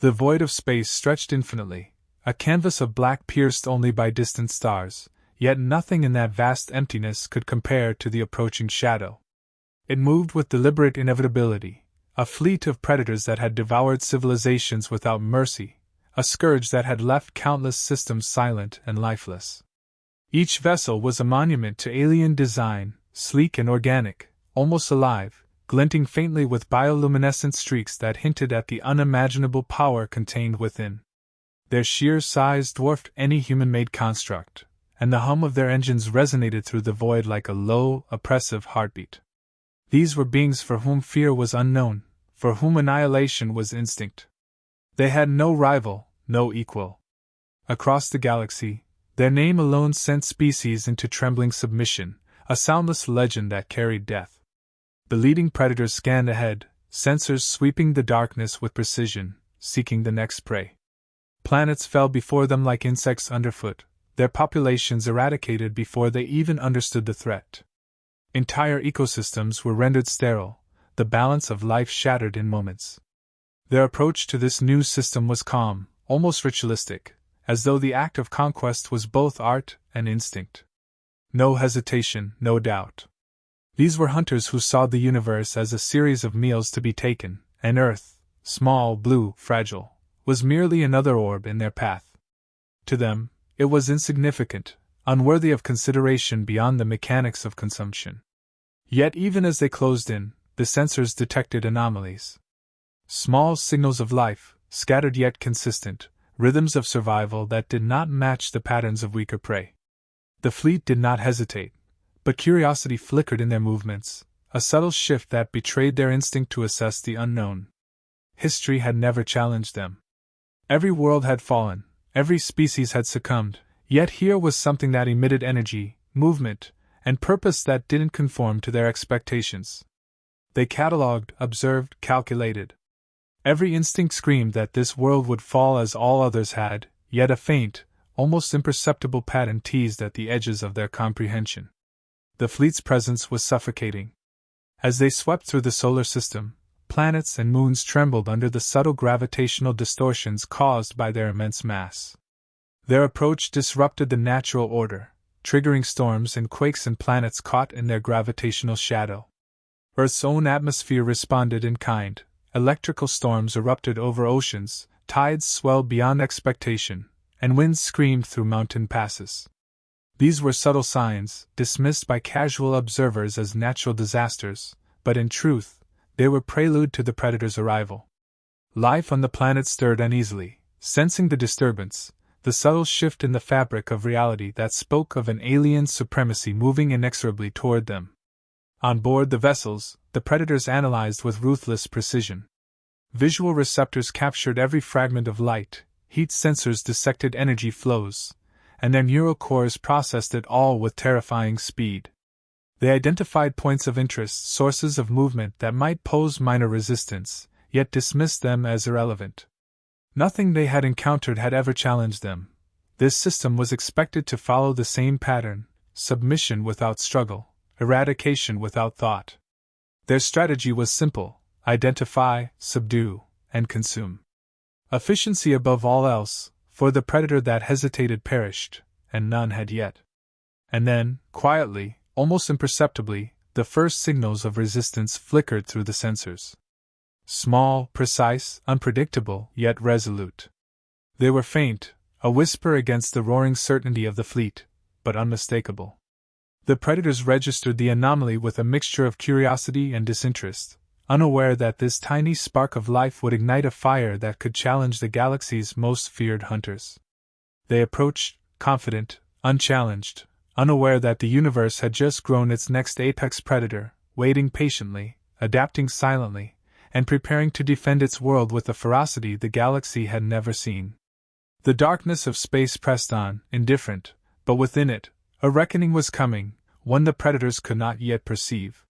The void of space stretched infinitely, a canvas of black pierced only by distant stars, yet nothing in that vast emptiness could compare to the approaching shadow. It moved with deliberate inevitability, a fleet of predators that had devoured civilizations without mercy, a scourge that had left countless systems silent and lifeless. Each vessel was a monument to alien design, sleek and organic, almost alive, glinting faintly with bioluminescent streaks that hinted at the unimaginable power contained within. Their sheer size dwarfed any human-made construct, and the hum of their engines resonated through the void like a low, oppressive heartbeat. These were beings for whom fear was unknown, for whom annihilation was instinct. They had no rival, no equal. Across the galaxy, their name alone sent species into trembling submission, a soundless legend that carried death. The leading predators scanned ahead, sensors sweeping the darkness with precision, seeking the next prey. Planets fell before them like insects underfoot, their populations eradicated before they even understood the threat. Entire ecosystems were rendered sterile, the balance of life shattered in moments. Their approach to this new system was calm, almost ritualistic, as though the act of conquest was both art and instinct. No hesitation, no doubt. These were hunters who saw the universe as a series of meals to be taken, and Earth, small, blue, fragile, was merely another orb in their path. To them, it was insignificant, unworthy of consideration beyond the mechanics of consumption. Yet even as they closed in, the sensors detected anomalies. Small signals of life, scattered yet consistent, rhythms of survival that did not match the patterns of weaker prey. The fleet did not hesitate, but curiosity flickered in their movements, a subtle shift that betrayed their instinct to assess the unknown. History had never challenged them. Every world had fallen, every species had succumbed, yet here was something that emitted energy, movement, and purpose that didn't conform to their expectations. They catalogued, observed, calculated. Every instinct screamed that this world would fall as all others had, yet a faint, almost imperceptible pattern teased at the edges of their comprehension. The fleet's presence was suffocating. As they swept through the solar system, planets and moons trembled under the subtle gravitational distortions caused by their immense mass. Their approach disrupted the natural order, triggering storms and quakes in planets caught in their gravitational shadow. Earth's own atmosphere responded in kind. Electrical storms erupted over oceans, tides swelled beyond expectation, and winds screamed through mountain passes. These were subtle signs, dismissed by casual observers as natural disasters, but in truth, they were prelude to the predator's arrival. Life on the planet stirred uneasily, sensing the disturbance, the subtle shift in the fabric of reality that spoke of an alien supremacy moving inexorably toward them. On board the vessels, the predators analyzed with ruthless precision. Visual receptors captured every fragment of light, heat sensors dissected energy flows, and their neural cores processed it all with terrifying speed. They identified points of interest, sources of movement that might pose minor resistance, yet dismissed them as irrelevant. Nothing they had encountered had ever challenged them. This system was expected to follow the same pattern: submission without struggle, eradication without thought. Their strategy was simple: identify, subdue, and consume. Efficiency above all else, for the predator that hesitated perished, and none had yet. And then, quietly, almost imperceptibly, the first signals of resistance flickered through the sensors. Small, precise, unpredictable, yet resolute. They were faint, a whisper against the roaring certainty of the fleet, but unmistakable. The predators registered the anomaly with a mixture of curiosity and disinterest, unaware that this tiny spark of life would ignite a fire that could challenge the galaxy's most feared hunters. They approached, confident, unchallenged, unaware that the universe had just grown its next apex predator, waiting patiently, adapting silently, and preparing to defend its world with a ferocity the galaxy had never seen. The darkness of space pressed on, indifferent, but within it, a reckoning was coming, one the predators could not yet perceive.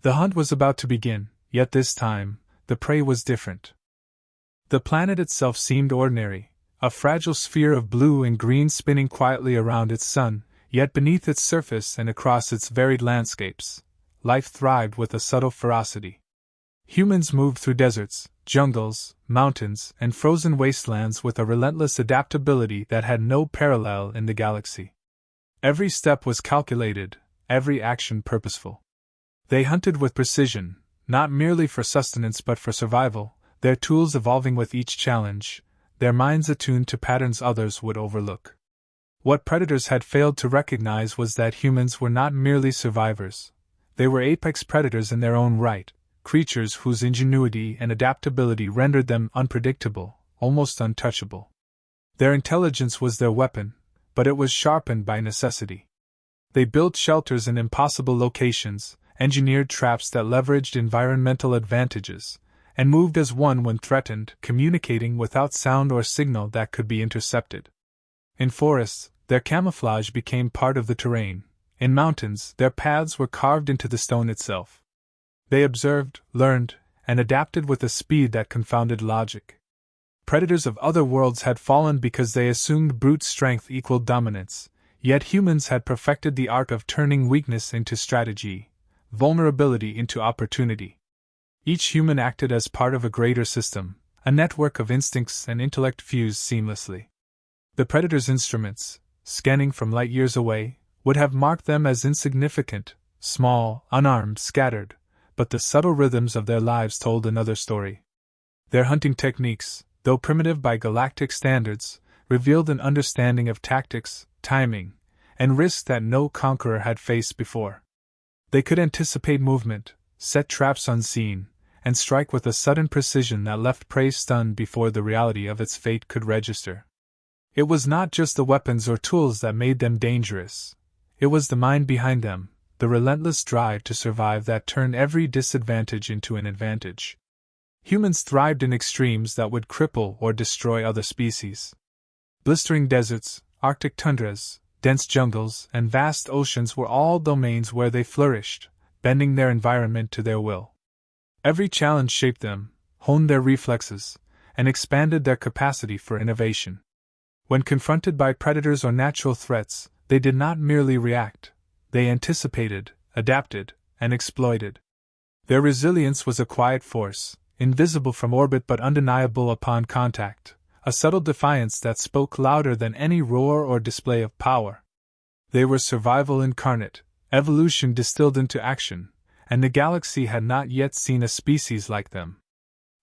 The hunt was about to begin, yet this time, the prey was different. The planet itself seemed ordinary, a fragile sphere of blue and green spinning quietly around its sun, yet beneath its surface and across its varied landscapes, life thrived with a subtle ferocity. Humans moved through deserts, jungles, mountains, and frozen wastelands with a relentless adaptability that had no parallel in the galaxy. Every step was calculated, every action purposeful. They hunted with precision, not merely for sustenance but for survival, their tools evolving with each challenge, their minds attuned to patterns others would overlook. What predators had failed to recognize was that humans were not merely survivors. They were apex predators in their own right, creatures whose ingenuity and adaptability rendered them unpredictable, almost untouchable. Their intelligence was their weapon, but it was sharpened by necessity. They built shelters in impossible locations, engineered traps that leveraged environmental advantages, and moved as one when threatened, communicating without sound or signal that could be intercepted. In forests, their camouflage became part of the terrain. In mountains, their paths were carved into the stone itself. They observed, learned, and adapted with a speed that confounded logic. Predators of other worlds had fallen because they assumed brute strength equaled dominance, yet humans had perfected the art of turning weakness into strategy, vulnerability into opportunity. Each human acted as part of a greater system, a network of instincts and intellect fused seamlessly. The predator's instruments, scanning from light years away, would have marked them as insignificant, small, unarmed, scattered, but the subtle rhythms of their lives told another story. Their hunting techniques, though primitive by galactic standards, revealed an understanding of tactics, timing, and risk that no conqueror had faced before. They could anticipate movement, set traps unseen, and strike with a sudden precision that left prey stunned before the reality of its fate could register. It was not just the weapons or tools that made them dangerous. It was the mind behind them, the relentless drive to survive that turned every disadvantage into an advantage. Humans thrived in extremes that would cripple or destroy other species. Blistering deserts, Arctic tundras, dense jungles, and vast oceans were all domains where they flourished, bending their environment to their will. Every challenge shaped them, honed their reflexes, and expanded their capacity for innovation. When confronted by predators or natural threats, they did not merely react. They anticipated, adapted, and exploited. Their resilience was a quiet force, invisible from orbit but undeniable upon contact, a subtle defiance that spoke louder than any roar or display of power. They were survival incarnate, evolution distilled into action, and the galaxy had not yet seen a species like them.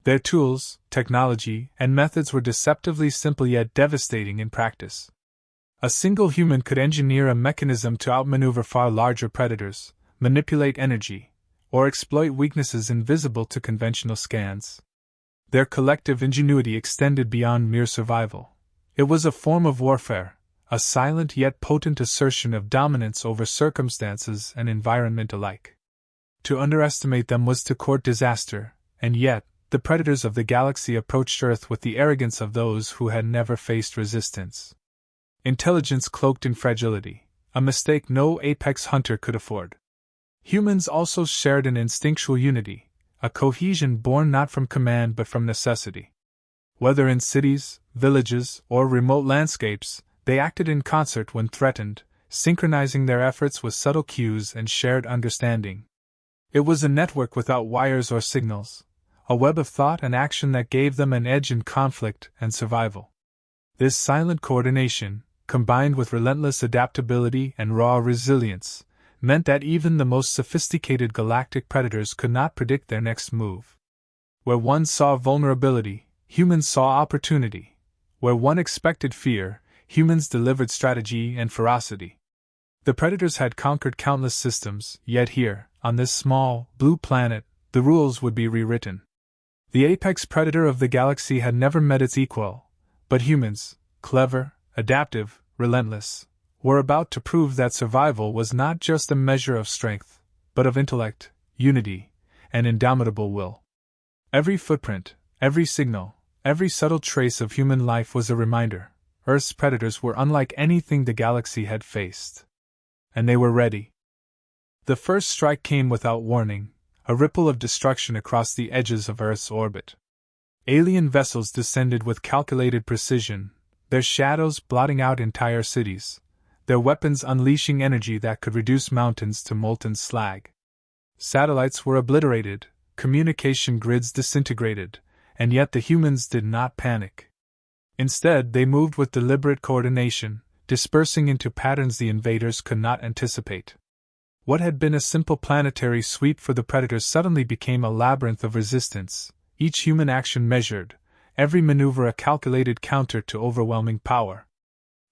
Their tools, technology, and methods were deceptively simple yet devastating in practice. A single human could engineer a mechanism to outmaneuver far larger predators, manipulate energy, or exploit weaknesses invisible to conventional scans. Their collective ingenuity extended beyond mere survival. It was a form of warfare, a silent yet potent assertion of dominance over circumstances and environment alike. To underestimate them was to court disaster, and yet, the predators of the galaxy approached Earth with the arrogance of those who had never faced resistance. Intelligence cloaked in fragility, a mistake no apex hunter could afford. Humans also shared an instinctual unity, a cohesion born not from command but from necessity. Whether in cities, villages, or remote landscapes, they acted in concert when threatened, synchronizing their efforts with subtle cues and shared understanding. It was a network without wires or signals, a web of thought and action that gave them an edge in conflict and survival. This silent coordination, combined with relentless adaptability and raw resilience, meant that even the most sophisticated galactic predators could not predict their next move. Where one saw vulnerability, humans saw opportunity. Where one expected fear, humans delivered strategy and ferocity. The predators had conquered countless systems, yet here, on this small, blue planet, the rules would be rewritten. The apex predator of the galaxy had never met its equal, but humans, clever, adaptive, relentless, were about to prove that survival was not just a measure of strength, but of intellect, unity, and indomitable will. Every footprint, every signal, every subtle trace of human life was a reminder. Earth's predators were unlike anything the galaxy had faced. And they were ready. The first strike came without warning, a ripple of destruction across the edges of Earth's orbit. Alien vessels descended with calculated precision, their shadows blotting out entire cities, their weapons unleashing energy that could reduce mountains to molten slag. Satellites were obliterated, communication grids disintegrated, and yet the humans did not panic. Instead, they moved with deliberate coordination, dispersing into patterns the invaders could not anticipate. What had been a simple planetary sweep for the predators suddenly became a labyrinth of resistance, each human action measured, every maneuver a calculated counter to overwhelming power.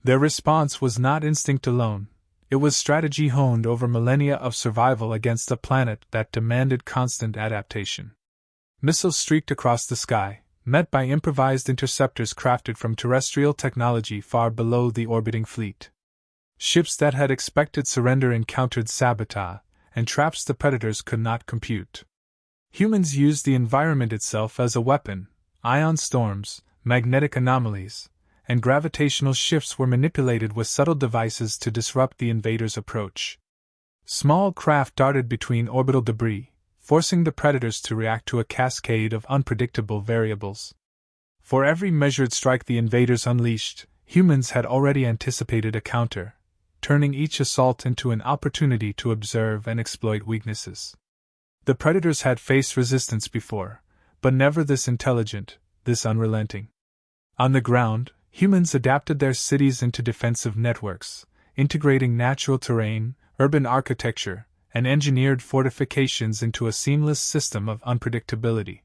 Their response was not instinct alone, it was strategy honed over millennia of survival against a planet that demanded constant adaptation. Missiles streaked across the sky, met by improvised interceptors crafted from terrestrial technology far below the orbiting fleet. Ships that had expected surrender encountered sabotage, and traps the predators could not compute. Humans used the environment itself as a weapon. Ion storms, magnetic anomalies, and gravitational shifts were manipulated with subtle devices to disrupt the invaders' approach. Small craft darted between orbital debris, forcing the predators to react to a cascade of unpredictable variables. For every measured strike the invaders unleashed, humans had already anticipated a counter, turning each assault into an opportunity to observe and exploit weaknesses. The predators had faced resistance before, but never this intelligent, this unrelenting. On the ground, humans adapted their cities into defensive networks, integrating natural terrain, urban architecture, and engineered fortifications into a seamless system of unpredictability.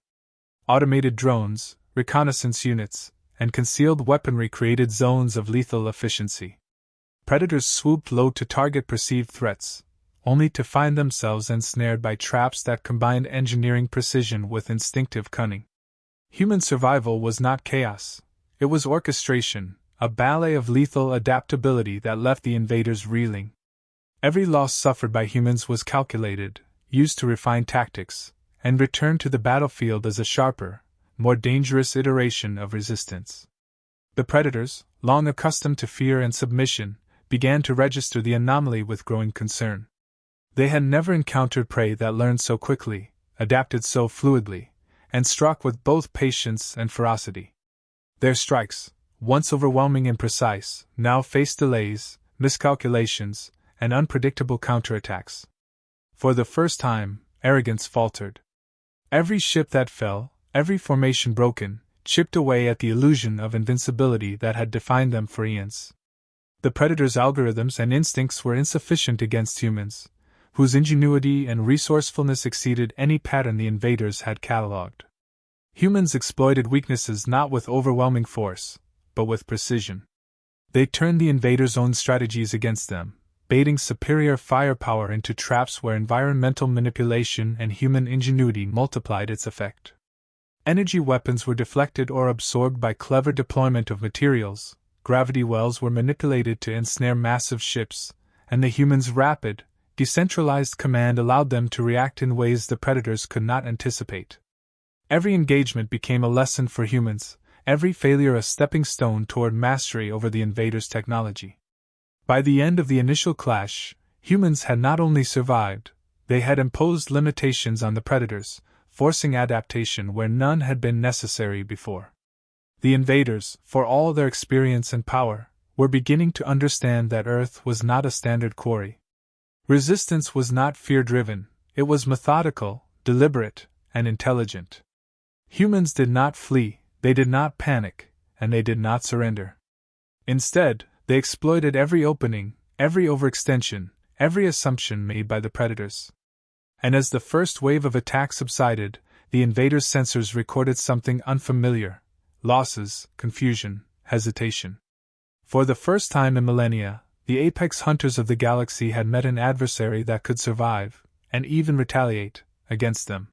Automated drones, reconnaissance units, and concealed weaponry created zones of lethal efficiency. Predators swooped low to target perceived threats, only to find themselves ensnared by traps that combined engineering precision with instinctive cunning. Human survival was not chaos, it was orchestration, a ballet of lethal adaptability that left the invaders reeling. Every loss suffered by humans was calculated, used to refine tactics, and returned to the battlefield as a sharper, more dangerous iteration of resistance. The predators, long accustomed to fear and submission, began to register the anomaly with growing concern. They had never encountered prey that learned so quickly, adapted so fluidly, and struck with both patience and ferocity. Their strikes, once overwhelming and precise, now faced delays, miscalculations, and unpredictable counterattacks. For the first time, arrogance faltered. Every ship that fell, every formation broken, chipped away at the illusion of invincibility that had defined them for eons. The predators' algorithms and instincts were insufficient against humans, whose ingenuity and resourcefulness exceeded any pattern the invaders had catalogued. Humans exploited weaknesses not with overwhelming force, but with precision. They turned the invaders' own strategies against them, baiting superior firepower into traps where environmental manipulation and human ingenuity multiplied its effect. Energy weapons were deflected or absorbed by clever deployment of materials, gravity wells were manipulated to ensnare massive ships, and the humans' rapid, decentralized command allowed them to react in ways the predators could not anticipate. Every engagement became a lesson for humans, every failure a stepping stone toward mastery over the invaders' technology. By the end of the initial clash, humans had not only survived, they had imposed limitations on the predators, forcing adaptation where none had been necessary before. The invaders, for all their experience and power, were beginning to understand that Earth was not a standard quarry. Resistance was not fear-driven, it was methodical, deliberate, and intelligent. Humans did not flee, they did not panic, and they did not surrender. Instead, they exploited every opening, every overextension, every assumption made by the predators. And as the first wave of attack subsided, the invaders' sensors recorded something unfamiliar: losses, confusion, hesitation. For the first time in millennia, the apex hunters of the galaxy had met an adversary that could survive, and even retaliate, against them.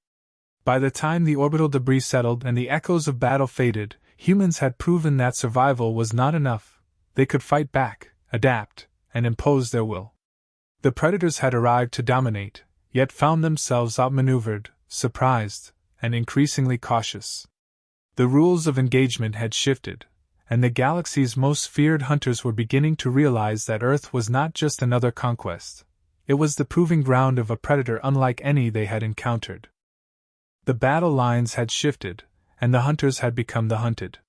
By the time the orbital debris settled and the echoes of battle faded, humans had proven that survival was not enough. They could fight back, adapt, and impose their will. The predators had arrived to dominate, yet found themselves outmaneuvered, surprised, and increasingly cautious. The rules of engagement had shifted, and the galaxy's most feared hunters were beginning to realize that Earth was not just another conquest. It was the proving ground of a predator unlike any they had encountered. The battle lines had shifted, and the hunters had become the hunted.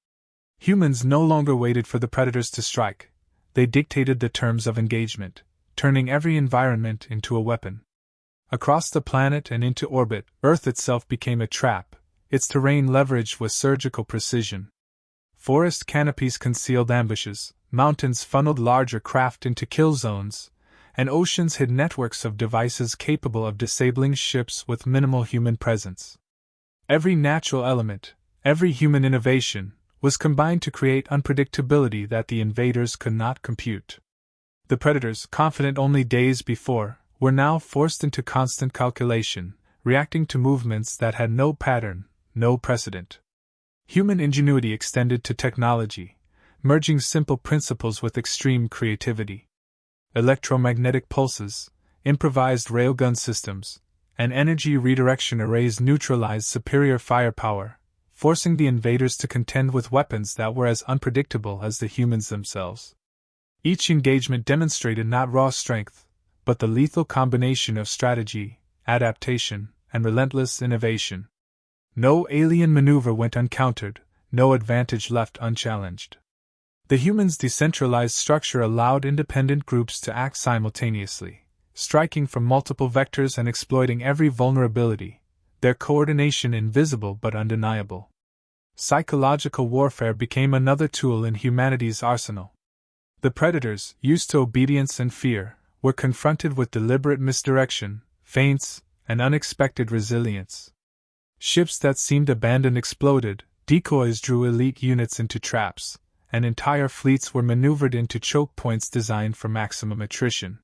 Humans no longer waited for the predators to strike, they dictated the terms of engagement, turning every environment into a weapon. Across the planet and into orbit, Earth itself became a trap, its terrain leveraged with surgical precision. Forest canopies concealed ambushes, mountains funneled larger craft into kill zones, and oceans hid networks of devices capable of disabling ships with minimal human presence. Every natural element, every human innovation, was combined to create unpredictability that the invaders could not compute. The predators, confident only days before, were now forced into constant calculation, reacting to movements that had no pattern, no precedent. Human ingenuity extended to technology, merging simple principles with extreme creativity. Electromagnetic pulses, improvised railgun systems, and energy redirection arrays neutralized superior firepower, forcing the invaders to contend with weapons that were as unpredictable as the humans themselves. Each engagement demonstrated not raw strength, but the lethal combination of strategy, adaptation, and relentless innovation. No alien maneuver went uncountered, no advantage left unchallenged. The humans' decentralized structure allowed independent groups to act simultaneously, striking from multiple vectors and exploiting every vulnerability, their coordination invisible but undeniable. Psychological warfare became another tool in humanity's arsenal. The predators, used to obedience and fear, were confronted with deliberate misdirection, feints, and unexpected resilience. Ships that seemed abandoned exploded, decoys drew elite units into traps, and entire fleets were maneuvered into choke points designed for maximum attrition.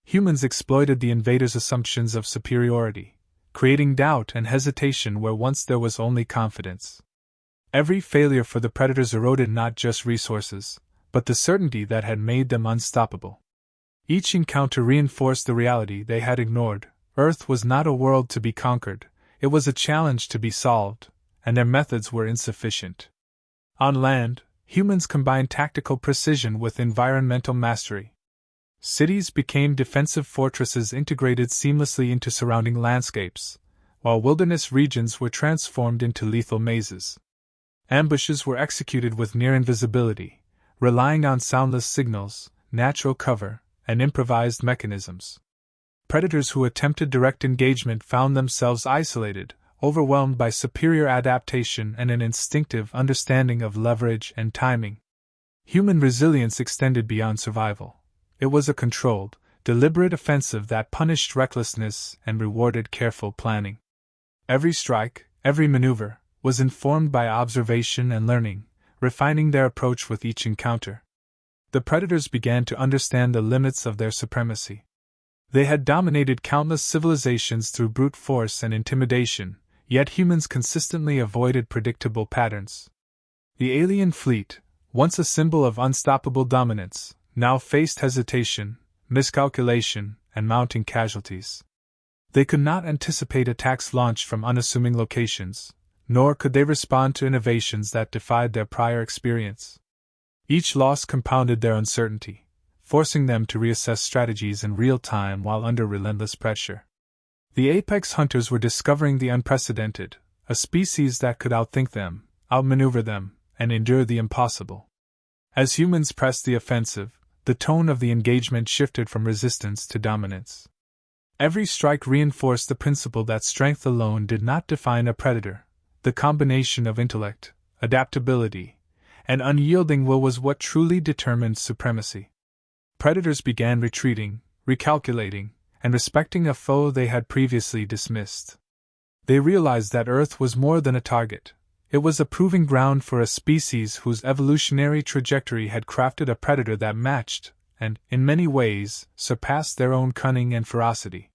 Humans exploited the invaders' assumptions of superiority, creating doubt and hesitation where once there was only confidence. Every failure for the predators eroded not just resources, but the certainty that had made them unstoppable. Each encounter reinforced the reality they had ignored: Earth was not a world to be conquered, it was a challenge to be solved, and their methods were insufficient. On land, humans combined tactical precision with environmental mastery. Cities became defensive fortresses integrated seamlessly into surrounding landscapes, while wilderness regions were transformed into lethal mazes. Ambushes were executed with near invisibility, relying on soundless signals, natural cover, and improvised mechanisms. Predators who attempted direct engagement found themselves isolated, overwhelmed by superior adaptation and an instinctive understanding of leverage and timing. Human resilience extended beyond survival. It was a controlled, deliberate offensive that punished recklessness and rewarded careful planning. Every strike, every maneuver, was informed by observation and learning, refining their approach with each encounter. The predators began to understand the limits of their supremacy. They had dominated countless civilizations through brute force and intimidation, yet humans consistently avoided predictable patterns. The alien fleet, once a symbol of unstoppable dominance, now faced hesitation, miscalculation, and mounting casualties. They could not anticipate attacks launched from unassuming locations, nor could they respond to innovations that defied their prior experience. Each loss compounded their uncertainty, forcing them to reassess strategies in real time while under relentless pressure. The apex hunters were discovering the unprecedented, a species that could outthink them, outmaneuver them, and endure the impossible. As humans pressed the offensive, the tone of the engagement shifted from resistance to dominance. Every strike reinforced the principle that strength alone did not define a predator. The combination of intellect, adaptability, and unyielding will was what truly determined supremacy. Predators began retreating, recalculating, and respecting a foe they had previously dismissed. They realized that Earth was more than a target. It was a proving ground for a species whose evolutionary trajectory had crafted a predator that matched, and, in many ways, surpassed their own cunning and ferocity.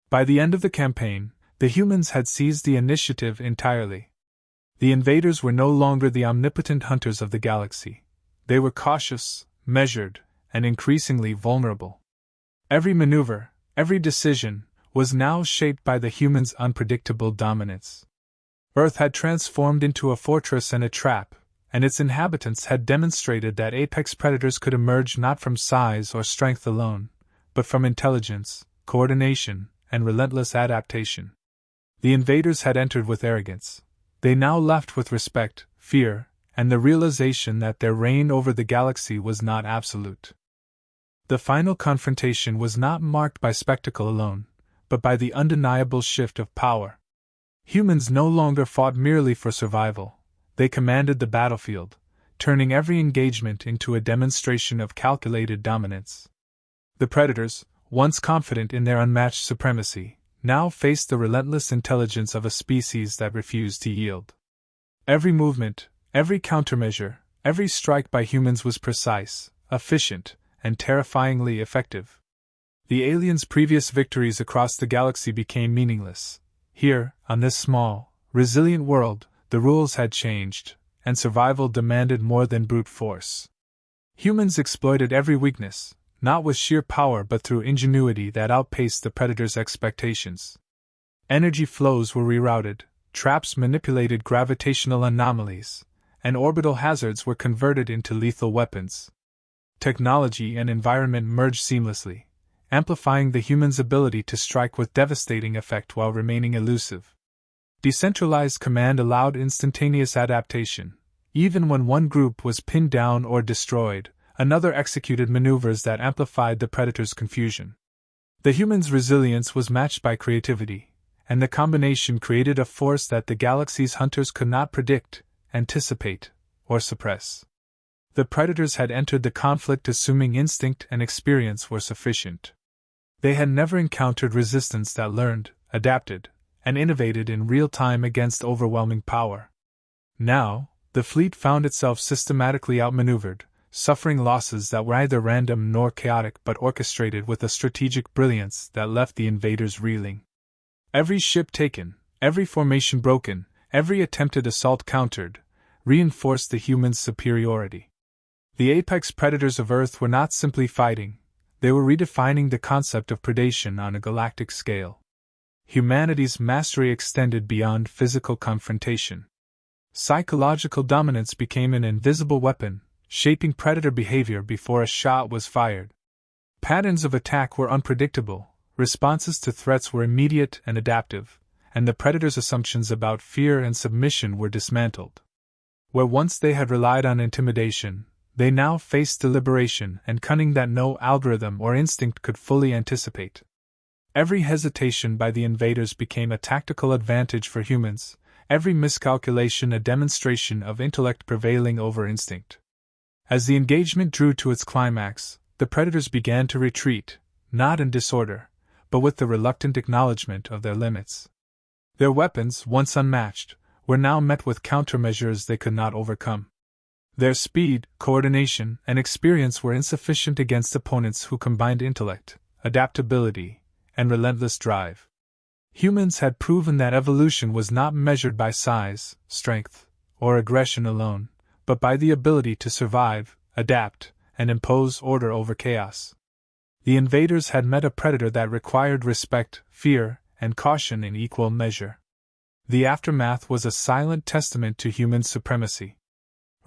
By the end of the campaign, the humans had seized the initiative entirely. The invaders were no longer the omnipotent hunters of the galaxy. They were cautious, measured, and increasingly vulnerable. Every maneuver, every decision, was now shaped by the humans' unpredictable dominance. Earth had transformed into a fortress and a trap, and its inhabitants had demonstrated that apex predators could emerge not from size or strength alone, but from intelligence, coordination, and relentless adaptation. The invaders had entered with arrogance. They now left with respect, fear, and the realization that their reign over the galaxy was not absolute. The final confrontation was not marked by spectacle alone, but by the undeniable shift of power. Humans no longer fought merely for survival, they commanded the battlefield, turning every engagement into a demonstration of calculated dominance. The predators, once confident in their unmatched supremacy, now faced the relentless intelligence of a species that refused to yield. Every movement, every countermeasure, every strike by humans was precise, efficient, and terrifyingly effective. The aliens' previous victories across the galaxy became meaningless. Here, on this small, resilient world, the rules had changed, and survival demanded more than brute force. Humans exploited every weakness, not with sheer power but through ingenuity that outpaced the predator's expectations. Energy flows were rerouted, traps manipulated gravitational anomalies, and orbital hazards were converted into lethal weapons. Technology and environment merged seamlessly, amplifying the human's ability to strike with devastating effect while remaining elusive. Decentralized command allowed instantaneous adaptation. Even when one group was pinned down or destroyed, another executed maneuvers that amplified the predator's confusion. The human's resilience was matched by creativity, and the combination created a force that the galaxy's hunters could not predict, anticipate, or suppress. The predators had entered the conflict assuming instinct and experience were sufficient. They had never encountered resistance that learned, adapted, and innovated in real time against overwhelming power. Now, the fleet found itself systematically outmaneuvered, suffering losses that were neither random nor chaotic but orchestrated with a strategic brilliance that left the invaders reeling. Every ship taken, every formation broken, every attempted assault countered, reinforced the humans' superiority. The apex predators of Earth were not simply fighting, they were redefining the concept of predation on a galactic scale. Humanity's mastery extended beyond physical confrontation. Psychological dominance became an invisible weapon, shaping predator behavior before a shot was fired. Patterns of attack were unpredictable, responses to threats were immediate and adaptive, and the predator's assumptions about fear and submission were dismantled. Where once they had relied on intimidation, they now faced deliberation and cunning that no algorithm or instinct could fully anticipate. Every hesitation by the invaders became a tactical advantage for humans, every miscalculation a demonstration of intellect prevailing over instinct. As the engagement drew to its climax, the predators began to retreat, not in disorder, but with the reluctant acknowledgement of their limits. Their weapons, once unmatched, were now met with countermeasures they could not overcome. Their speed, coordination, and experience were insufficient against opponents who combined intellect, adaptability, and relentless drive. Humans had proven that evolution was not measured by size, strength, or aggression alone, but by the ability to survive, adapt, and impose order over chaos. The invaders had met a predator that required respect, fear, and caution in equal measure. The aftermath was a silent testament to human supremacy.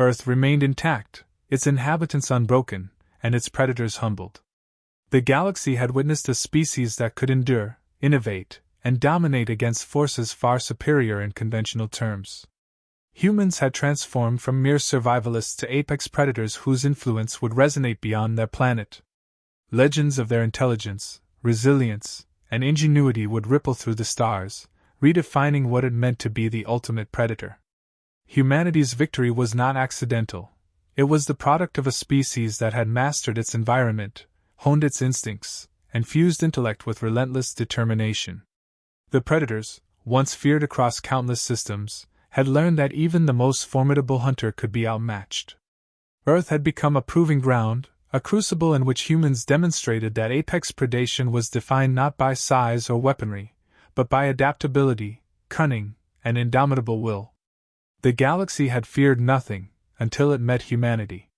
Earth remained intact, its inhabitants unbroken, and its predators humbled. The galaxy had witnessed a species that could endure, innovate, and dominate against forces far superior in conventional terms. Humans had transformed from mere survivalists to apex predators whose influence would resonate beyond their planet. Legends of their intelligence, resilience, and ingenuity would ripple through the stars, redefining what it meant to be the ultimate predator. Humanity's victory was not accidental. It was the product of a species that had mastered its environment, honed its instincts, and fused intellect with relentless determination. The predators, once feared across countless systems, had learned that even the most formidable hunter could be outmatched. Earth had become a proving ground, a crucible in which humans demonstrated that apex predation was defined not by size or weaponry, but by adaptability, cunning, and indomitable will. The galaxy had feared nothing until it met humanity.